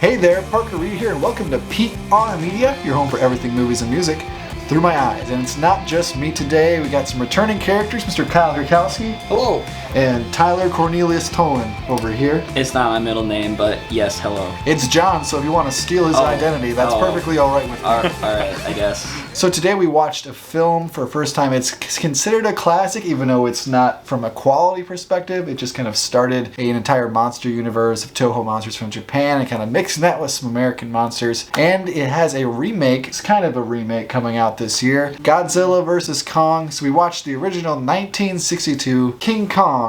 Hey there, Parker Reed here, and welcome to PR Media, your home for everything movies and music through my eyes. And it's not just me today. We got some returning characters, Mr. Kyle Grokowsky. Hello. And Tyler Cornelius Tolan over here. It's not my middle name, but yes, hello. It's John, so if you want to steal his identity, that's perfectly all right with me. All right, I guess. So today we watched a film for the first time. It's considered a classic, even though it's not from a quality perspective. It just kind of started an entire monster universe of Toho monsters from Japan and kind of mixing that with some American monsters. And it has a remake. It's kind of a remake coming out this year. Godzilla vs. Kong. So we watched the original 1962 King Kong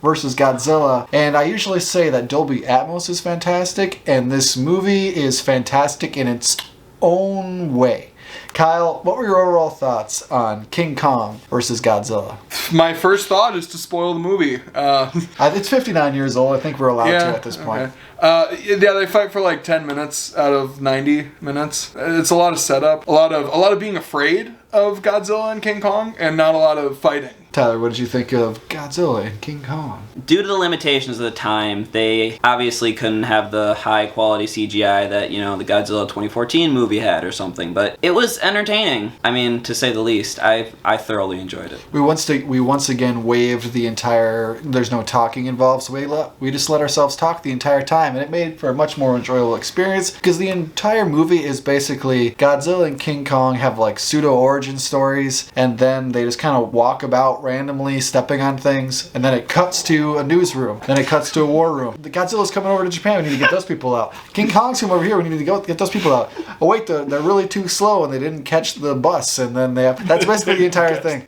versus Godzilla, and I usually say that Dolby Atmos is fantastic, and this movie is fantastic in its own way. Kyle, what were your overall thoughts on King Kong versus Godzilla? My first thought is to spoil the movie. It's 59 years old. I think we're allowed to at this point. Okay. They fight for like 10 minutes out of 90 minutes. It's a lot of setup, a lot of being afraid of Godzilla and King Kong, and not a lot of fighting. Tyler, what did you think of Godzilla and King Kong? Due to the limitations of the time, they obviously couldn't have the high quality CGI that, the Godzilla 2014 movie had or something, but it was entertaining. I mean, to say the least. I thoroughly enjoyed it. We once again waived the entire, there's no talking involved, so we just let ourselves talk the entire time, and it made for a much more enjoyable experience, because the entire movie is basically Godzilla and King Kong have like pseudo origin stories, and then they just kind of walk about randomly stepping on things, and then it cuts to a newsroom, then it cuts to a war room. The Godzilla's coming over to Japan, we need to get those people out. King Kong's coming over here, we need to go get those people out. Oh wait, they're really too slow and they didn't catch the bus, and then that's basically the entire thing.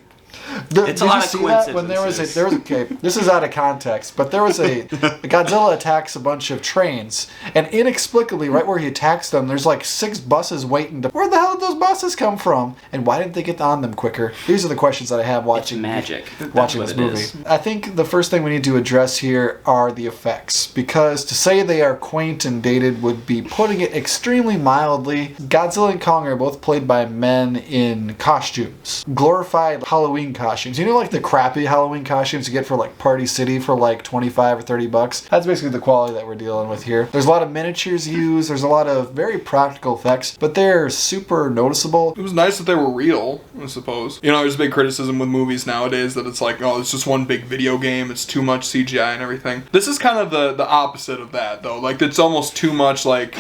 It's a lot of coincidences. When there was okay, this is out of context, but there was Godzilla attacks a bunch of trains, and inexplicably, right where he attacks them, there's like 6 buses waiting. Where the hell did those buses come from? And why didn't they get on them quicker? These are the questions that I have watching this movie. I think the first thing we need to address here are the effects, because to say they are quaint and dated would be putting it extremely mildly. Godzilla and Kong are both played by men in costumes, glorified Halloween costumes. Like the crappy Halloween costumes you get for like Party City for like $25 or $30? That's basically the quality that we're dealing with here. There's a lot of miniatures used, there's a lot of very practical effects, but they're super noticeable. It was nice that they were real, I suppose. There's a big criticism with movies nowadays that it's like, oh, it's just one big video game, it's too much CGI and everything. This is kind of the opposite of that, though. Like, it's almost too much, like,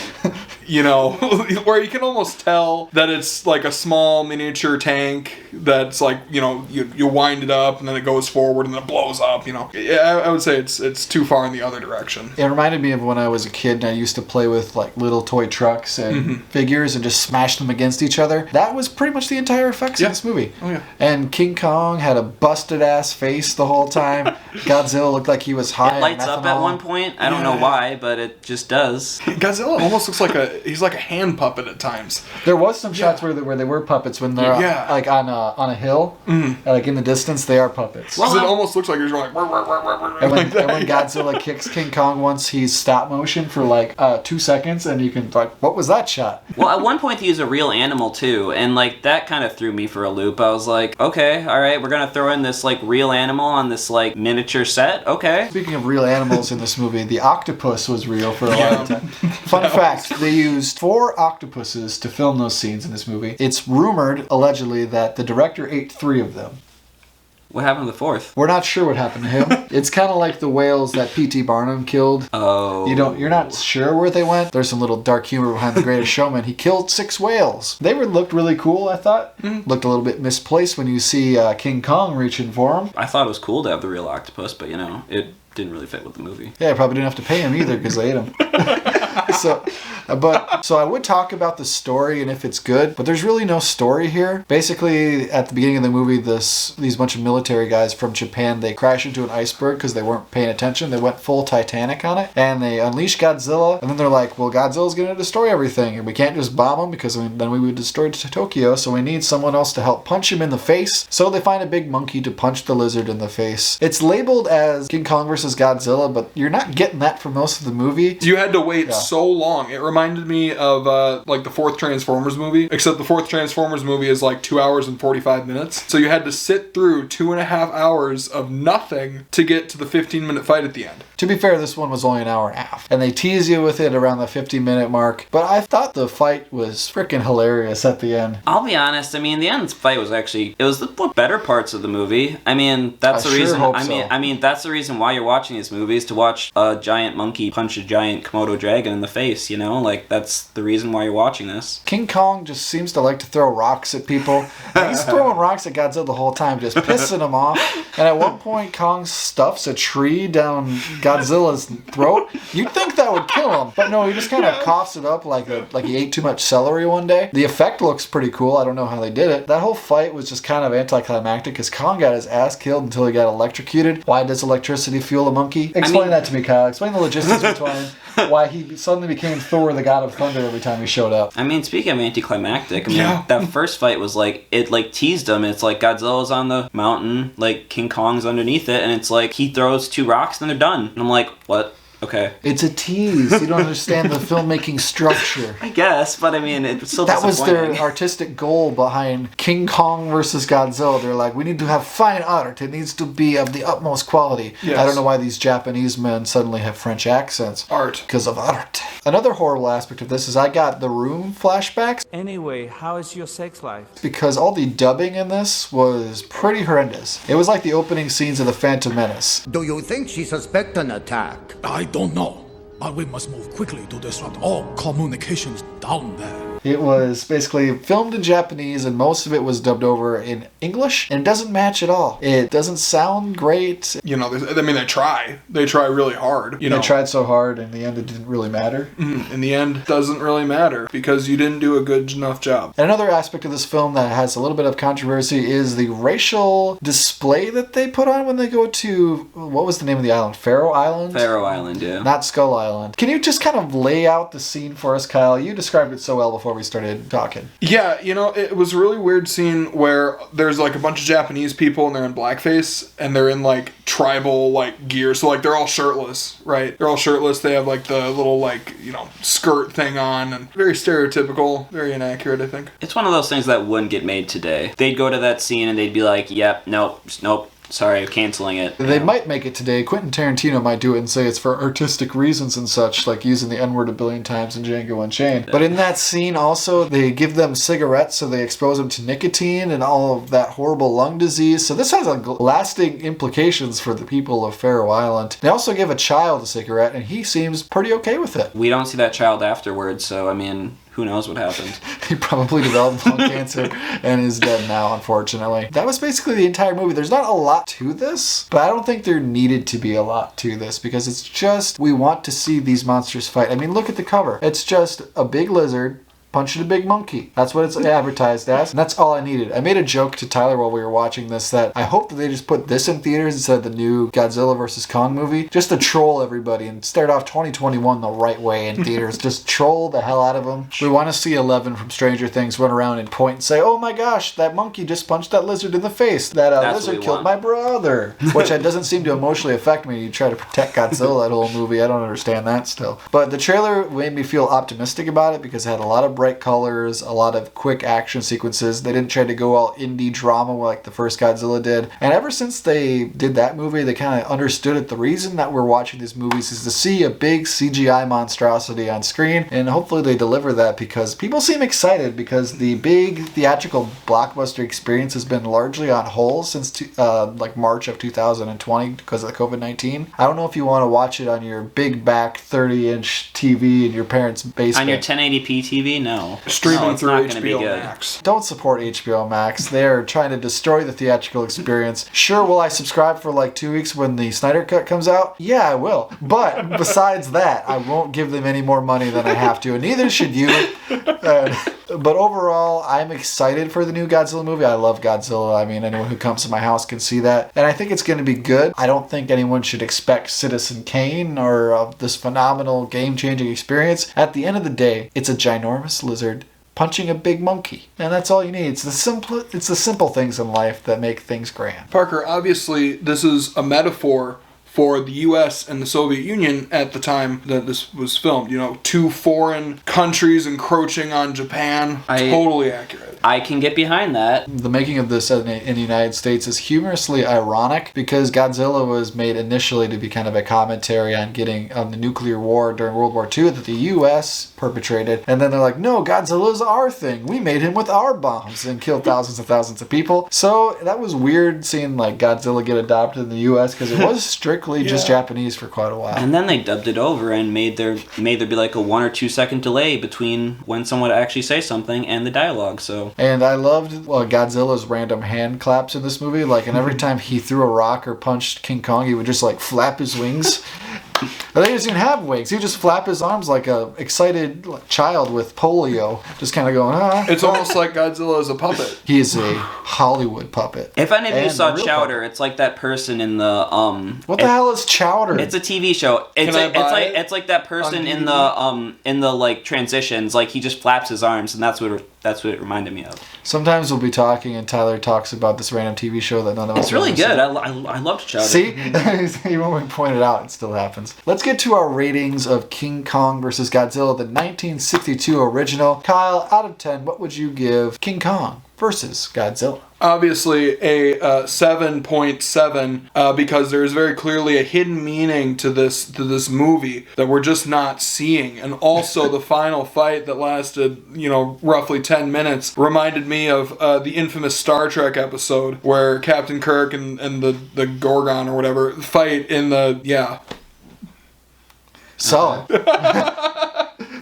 where you can almost tell that it's like a small miniature tank that's like, you wind it up and then it goes forward and then it blows up, I would say it's too far in the other direction. It reminded me of when I was a kid and I used to play with like little toy trucks and figures and just smash them against each other. That was pretty much the entire effects in this movie. Oh, yeah. And King Kong had a busted ass face the whole time. Godzilla looked like he was high. It lights up at one point. I don't know why, but it just does. Godzilla almost looks like he's like a hand puppet at times. There was some shots where they were puppets when they're like on a hill, like in the distance they are puppets. Well, it almost looks like he's going like. And when Godzilla kicks King Kong once, he's stop motion for like 2 seconds, and you can like, what was that shot? Well, at one point they use a real animal too, and like that kind of threw me for a loop. I was like, okay, all right, we're gonna throw in this like real animal on this like miniature set. Okay. Speaking of real animals in this movie, the octopus was real for a long time. Fun fact: they used 4 octopuses to film those scenes in this movie. It's rumored, allegedly, that the director ate 3 of them. What happened to the 4th? We're not sure what happened to him. It's kind of like the whales that P.T. Barnum killed. Oh. You're not sure where they went. There's some little dark humor behind The Greatest Showman. He killed 6 whales. They looked really cool, I thought. Looked a little bit misplaced when you see King Kong reaching for him. I thought it was cool to have the real octopus, but it didn't really fit with the movie. Yeah, I probably didn't have to pay him either because they ate him. So I would talk about the story and if it's good, but there's really no story here. Basically, at the beginning of the movie, these bunch of military guys from Japan, they crash into an iceberg because they weren't paying attention. They went full Titanic on it, and they unleash Godzilla, and then they're like, well, Godzilla's going to destroy everything, and we can't just bomb him because then we would destroy Tokyo, so we need someone else to help punch him in the face. So they find a big monkey to punch the lizard in the face. It's labeled as King Kong versus Godzilla, but you're not getting that for most of the movie. You had to wait so long. It reminded me of like the fourth Transformers movie, except the fourth Transformers movie is like 2 hours and 45 minutes. So you had to sit through 2.5 hours of nothing to get to the 15-minute fight at the end. To be fair, this one was only an hour and a half. And they tease you with it around the 50-minute mark. But I thought the fight was freaking hilarious at the end. I'll be honest, I mean, the end fight was actually, it was the better parts of the movie. I mean, that's the reason, I mean, that's the reason why you're watching these movies, to watch a giant monkey punch a giant Komodo dragon in the face, you know? Like, that's the reason why you're watching this. King Kong just seems to like to throw rocks at people. And he's throwing rocks at Godzilla the whole time, just pissing him off. And at one point, Kong stuffs a tree down Godzilla's throat. You'd think that would kill him, but no, he just kind of coughs it up like he ate too much celery one day. The effect looks pretty cool. I don't know how they did it. That whole fight was just kind of anticlimactic because Kong got his ass killed until he got electrocuted. Why does electricity fuel a monkey? Explain that to me, Kyle. Explain the logistics between why he suddenly became Thor, the god of thunder, every time he showed up. I mean, speaking of anticlimactic, I mean, that first fight was like, it like teased him. It's like Godzilla's on the mountain, like King Kong's underneath it, and it's like he throws 2 rocks and they're done. And I'm like, what? Okay. It's a tease. You don't understand the filmmaking structure. I guess, but I mean, it's still that was disappointing. their artistic goal behind King Kong versus Godzilla. They're like, we need to have fine art. It needs to be of the utmost quality. Yes. I don't know why these Japanese men suddenly have French accents. Art. Because of art. Another horrible aspect of this is I got The Room flashbacks. Anyway, how is your sex life? Because all the dubbing in this was pretty horrendous. It was like the opening scenes of The Phantom Menace. Do you think she suspects an attack? I don't know, but we must move quickly to disrupt all communications down there. It was basically filmed in Japanese and most of it was dubbed over in English, and it doesn't match at all. It doesn't sound great. You know, I mean, they try. They try really hard. You know, They tried so hard, in the end it didn't really matter. In the end, it doesn't really matter because you didn't do a good enough job. And another aspect of this film that has a little bit of controversy is the racial display that they put on when they go to, what was the name of the island? Faroe Island? Faroe Island, yeah. Not Skull Island. Can you just kind of lay out the scene for us, Kyle? You described it so well before we started talking. Yeah, you know, it was a really weird scene where there's like a bunch of Japanese people and they're in blackface and they're in like tribal like gear. So like they're all shirtless, right? They're all shirtless. They have like the little like, you know, skirt thing on, and very stereotypical, very inaccurate, I think. It's one of those things that wouldn't get made today. They'd go to that scene and they'd be like, yep, nope, sorry, canceling it. They might make it today. Quentin Tarantino might do it and say it's for artistic reasons and such, like using the N-word a billion times in Django Unchained. But in that scene also, they give them cigarettes, so they expose them to nicotine and all of that horrible lung disease. So this has lasting implications for the people of Faroe Island. They also give a child a cigarette, and he seems pretty okay with it. We don't see that child afterwards, so I mean, who knows what happened. He probably developed lung cancer and is dead now, unfortunately. That was basically the entire movie. There's not a lot to this, but I don't think there needed to be a lot to this because it's just, we want to see these monsters fight. I mean, look at the cover. It's just a big lizard punching a big monkey. That's what it's advertised as, and that's all I needed. I made a joke to Tyler while we were watching this that I hope that they just put this in theaters instead of the new Godzilla vs. Kong movie, just to troll everybody and start off 2021 the right way in theaters. Just troll the hell out of them. We want to see Eleven from Stranger Things run around and point and say, oh my gosh, that monkey just punched that lizard in the face. That lizard killed my brother. Which doesn't seem to emotionally affect me. You try to protect Godzilla that whole movie. I don't understand that still. But the trailer made me feel optimistic about it because it had a lot of bright colors, a lot of quick action sequences. They didn't try to go all indie drama like the first Godzilla did. And ever since they did that movie, they kind of understood it. The reason that we're watching these movies is to see a big CGI monstrosity on screen, and hopefully they deliver that because people seem excited because the big theatrical blockbuster experience has been largely on hold since like March of 2020 because of the COVID-19. I don't know if you want to watch it on your big back 30-inch TV in your parents' basement. On your 1080p TV? No. Streaming through not gonna be HBO good. Max. Don't support HBO Max. They're trying to destroy the theatrical experience. Sure, will I subscribe for like 2 weeks when the Snyder Cut comes out? Yeah, I will. But besides that, I won't give them any more money than I have to, and neither should you. But overall, I'm excited for the new Godzilla movie. I love Godzilla. I mean, anyone who comes to my house can see that. And I think it's going to be good. I don't think anyone should expect Citizen Kane or this phenomenal game-changing experience. At the end of the day, it's a ginormous lizard punching a big monkey. And that's all you need. It's the simple things in life that make things grand. Parker, obviously, this is a metaphor for the U.S. and the Soviet Union at the time that this was filmed. You know, two foreign countries encroaching on Japan. Totally accurate. I can get behind that. The making of this in the United States is humorously ironic because Godzilla was made initially to be kind of a commentary on the nuclear war during World War II that the U.S. perpetrated. And then they're like, no, Godzilla's our thing. We made him with our bombs and killed thousands and thousands of people. So that was weird seeing like Godzilla get adopted in the U.S. because it was strictly just Japanese for quite a while. And then they dubbed it over and made there be like a 1 or 2 second delay between when someone would actually say something and the dialogue. So. And I loved Godzilla's random hand claps in this movie. Like, and every time he threw a rock or punched King Kong, he would just like flap his wings. But they didn't even have wings. He would just flap his arms like a excited child with polio, just kind of going, ah. It's almost like Godzilla is a puppet. He is a Hollywood puppet. If any of you saw Chowder, puppet. It's like that person in the What the hell is Chowder? It's a TV show. It's like that person in the like transitions. Like he just flaps his arms, and that's what it reminded me of. Sometimes we'll be talking, and Tyler talks about this random TV show that none of us. It's really good. I loved Chowder. See, even when we point it out, it still happens. Let's get to our ratings of King Kong vs. Godzilla, the 1962 original. Kyle, out of 10, what would you give King Kong versus Godzilla? Obviously a 7.7 because there is very clearly a hidden meaning to this movie that we're just not seeing. And also the final fight that lasted, roughly 10 minutes reminded me of the infamous Star Trek episode where Captain Kirk and the Gorgon or whatever fight in the, Solid.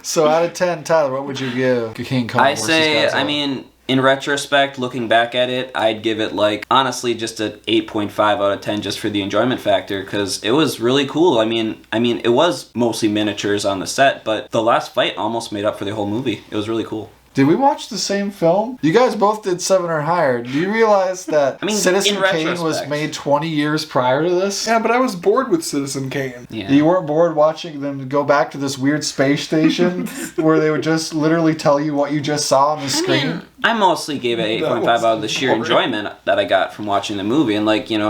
So out of 10, Tyler, what would you give King Kong versus Godzilla? In retrospect, looking back at it, I'd give it honestly just an 8.5 out of 10 just for the enjoyment factor because it was really cool. I mean, it was mostly miniatures on the set, but the last fight almost made up for the whole movie. It was really cool. Did we watch the same film? You guys both did 7 or higher. Do you realize that Citizen Kane was made 20 years prior to this? Yeah, but I was bored with Citizen Kane. Yeah. You weren't bored watching them go back to this weird space station where they would just literally tell you what you just saw on the screen? I mostly gave it 8.5 out of the sheer enjoyment that I got from watching the movie and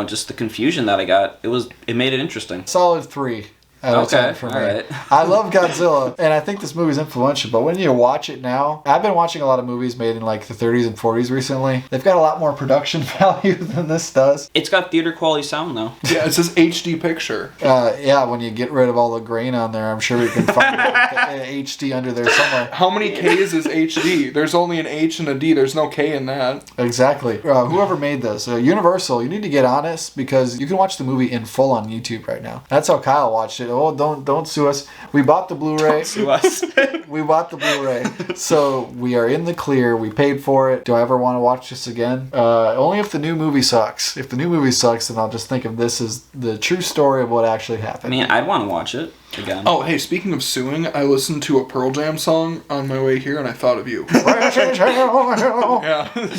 just the confusion that I got. It made it interesting. Solid 3. Okay, for me. Right. I love Godzilla, and I think this movie's influential, but when you watch it now, I've been watching a lot of movies made in the 30s and 40s recently. They've got a lot more production value than this does. It's got theater quality sound, though. Yeah, it says HD picture. When you get rid of all the grain on there, I'm sure we can find HD under there somewhere. How many K's is HD? There's only an H and a D. There's no K in that. Exactly. Whoever made this, Universal, you need to get honest because you can watch the movie in full on YouTube right now. That's how Kyle watched it. Oh, don't sue us. We bought the Blu-ray. Don't sue us. We bought the Blu-ray. So we are in the clear. We paid for it. Do I ever want to watch this again? Only if the new movie sucks. If the new movie sucks, then I'll just think of this as the true story of what actually happened. I'd want to watch it again. Oh, hey, speaking of suing, I listened to a Pearl Jam song on my way here and I thought of you. Yeah.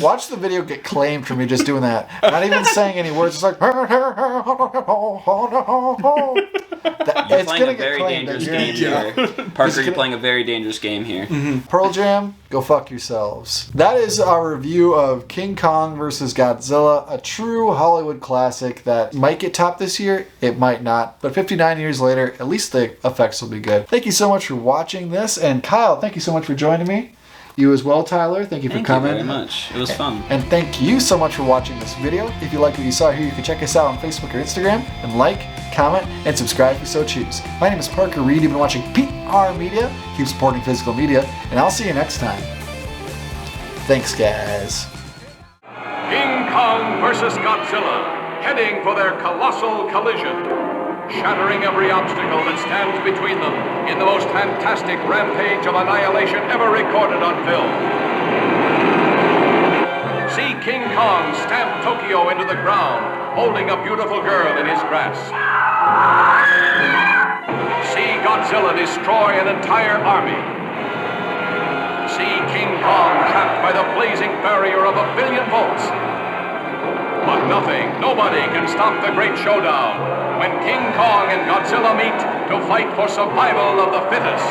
Watch the video get claimed for me just doing that. Not even saying any words. It's like... You're playing a very dangerous game here. Parker, you're playing a very dangerous game here. Mm-hmm. Pearl Jam, go fuck yourselves. That is our review of King Kong vs. Godzilla, a true Hollywood classic that might get topped this year, it might not. But 59 years later, at least the effects will be good. Thank you so much for watching this. And Kyle, thank you so much for joining me. You as well, Tyler. Thank you for coming. Thank you very much. It was fun. And thank you so much for watching this video. If you like what you saw here, you can check us out on Facebook or Instagram and like, comment, and subscribe if you so choose. My name is Parker Reed. You've been watching PR Media. Keep supporting physical media, and I'll see you next time. Thanks, guys. King Kong vs. Godzilla, heading for their colossal collision. Shattering every obstacle that stands between them in the most fantastic rampage of annihilation ever recorded on film. See King Kong stamp Tokyo into the ground, holding a beautiful girl in his grasp. See Godzilla destroy an entire army. See King Kong trapped by the blazing barrier of 1 billion volts. But nothing, nobody can stop the great showdown when King Kong and Godzilla meet to fight for survival of the fittest.